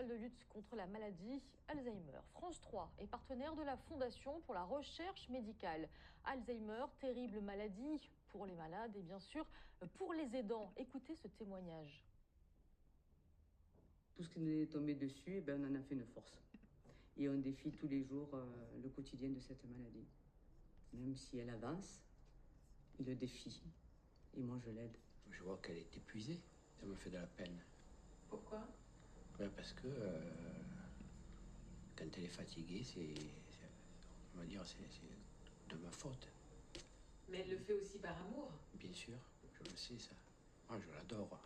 mondiale de lutte contre la maladie Alzheimer. France 3 est partenaire de la Fondation pour la recherche médicale. Alzheimer, terrible maladie pour les malades et bien sûr pour les aidants. Écoutez ce témoignage. Tout ce qui nous est tombé dessus, on en a fait une force. Et on défie tous les jours le quotidien de cette maladie. Même si elle avance, il le défie. Et moi, je l'aide. Je vois qu'elle est épuisée. Ça me fait de la peine. Pourquoi? Parce que quand elle est fatiguée, on va dire, c'est de ma faute. Mais elle le fait aussi par amour. Bien sûr, je le sais ça. Moi, je l'adore.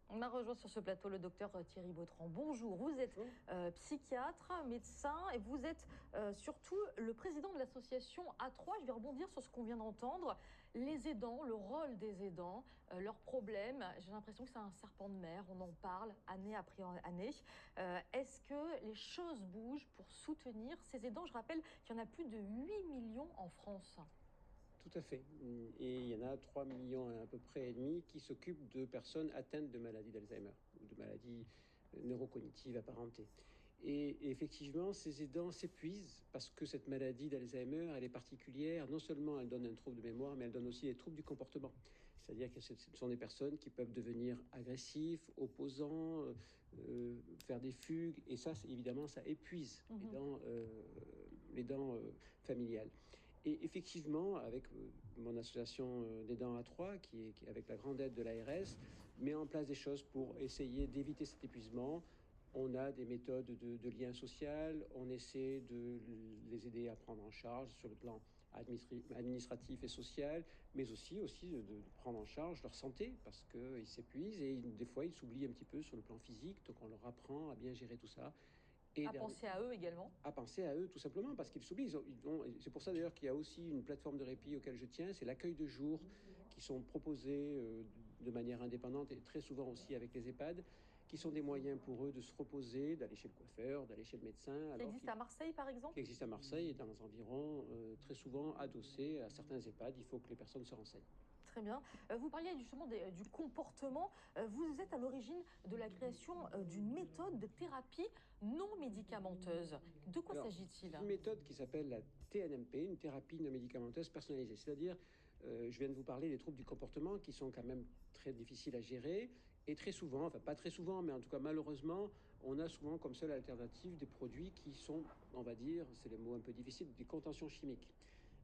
On a rejoint sur ce plateau le docteur Thierry Bautran. Bonjour, vous êtes psychiatre, médecin et vous êtes surtout le président de l'association A3. Je vais rebondir sur ce qu'on vient d'entendre. Les aidants, le rôle des aidants, leurs problèmes. J'ai l'impression que c'est un serpent de mer. On en parle année après année. Est-ce que les choses bougent pour soutenir ces aidants? Je rappelle qu'il y en a plus de 8 millions en France. Tout à fait. Et il y en a 3 millions à peu près et demi qui s'occupent de personnes atteintes de maladie d'Alzheimer ou de maladies neurocognitives apparentées. Et effectivement, ces aidants s'épuisent parce que cette maladie d'Alzheimer, elle est particulière. Non seulement elle donne un trouble de mémoire, mais elle donne aussi des troubles du comportement. C'est-à-dire que ce sont des personnes qui peuvent devenir agressifs, opposants, faire des fugues. Et ça, évidemment, ça épuise les dents familiales. Et effectivement, avec mon association d'aidants A3, qui est avec la grande aide de l'ARS, met en place des choses pour essayer d'éviter cet épuisement. On a des méthodes de lien social, on essaie de les aider à prendre en charge sur le plan administratif et social, mais aussi de prendre en charge leur santé, parce qu'ils s'épuisent et des fois ils s'oublient un petit peu sur le plan physique, donc on leur apprend à bien gérer tout ça. Et penser à eux également. À penser à eux tout simplement parce qu'ils s'oublient. C'est pour ça d'ailleurs qu'il y a aussi une plateforme de répit auquel je tiens, c'est l'accueil de jour qui sont proposés de manière indépendante et très souvent aussi avec les EHPAD, qui sont des moyens pour eux de se reposer, d'aller chez le coiffeur, d'aller chez le médecin. Qui existe à Marseille par exemple? Qui existe à Marseille et dans les environs, très souvent adossés à certains EHPAD. Il faut que les personnes se renseignent. Très bien. Vous parliez justement du comportement. Vous êtes à l'origine de la création d'une méthode de thérapie non médicamenteuse. De quoi s'agit-il? Une méthode qui s'appelle la TNMP, une thérapie non médicamenteuse personnalisée. C'est-à-dire, je viens de vous parler des troubles du comportement qui sont quand même très difficiles à gérer. Et très souvent, enfin pas très souvent, mais en tout cas malheureusement, on a souvent comme seule alternative des produits qui sont, on va dire, c'est le mot un peu difficile, des contentions chimiques.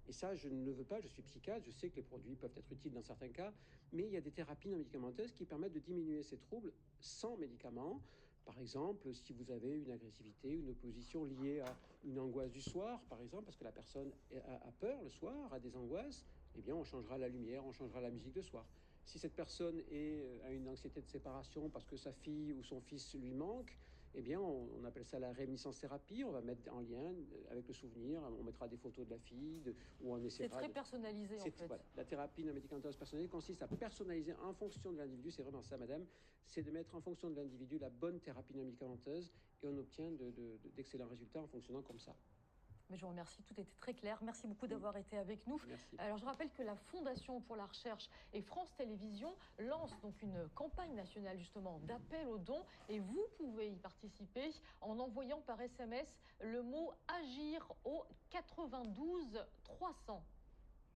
Et ça, je ne le veux pas, je suis psychiatre, je sais que les produits peuvent être utiles dans certains cas, mais il y a des thérapies non médicamenteuses qui permettent de diminuer ces troubles sans médicaments. Par exemple, si vous avez une agressivité, une opposition liée à une angoisse du soir, par exemple, parce que la personne a peur le soir, a des angoisses, eh bien on changera la lumière, on changera la musique le soir. Si cette personne a une anxiété de séparation parce que sa fille ou son fils lui manque, eh bien, on appelle ça la réminiscence thérapie. On va mettre en lien avec le souvenir. On mettra des photos de la fille, ou on essaiera. C'est très personnalisé en fait. Voilà. La thérapie non médicamenteuse personnalisée consiste à personnaliser en fonction de l'individu. C'est vraiment ça, madame. C'est de mettre en fonction de l'individu la bonne thérapie non médicamenteuse et on obtient d'excellents résultats en fonctionnant comme ça. Mais je vous remercie, tout était très clair. Merci beaucoup d'avoir été avec nous. Merci. Alors je rappelle que la Fondation pour la recherche et France Télévisions lancent donc une campagne nationale justement d'appel aux dons et vous pouvez y participer en envoyant par SMS le mot agir au 92 300.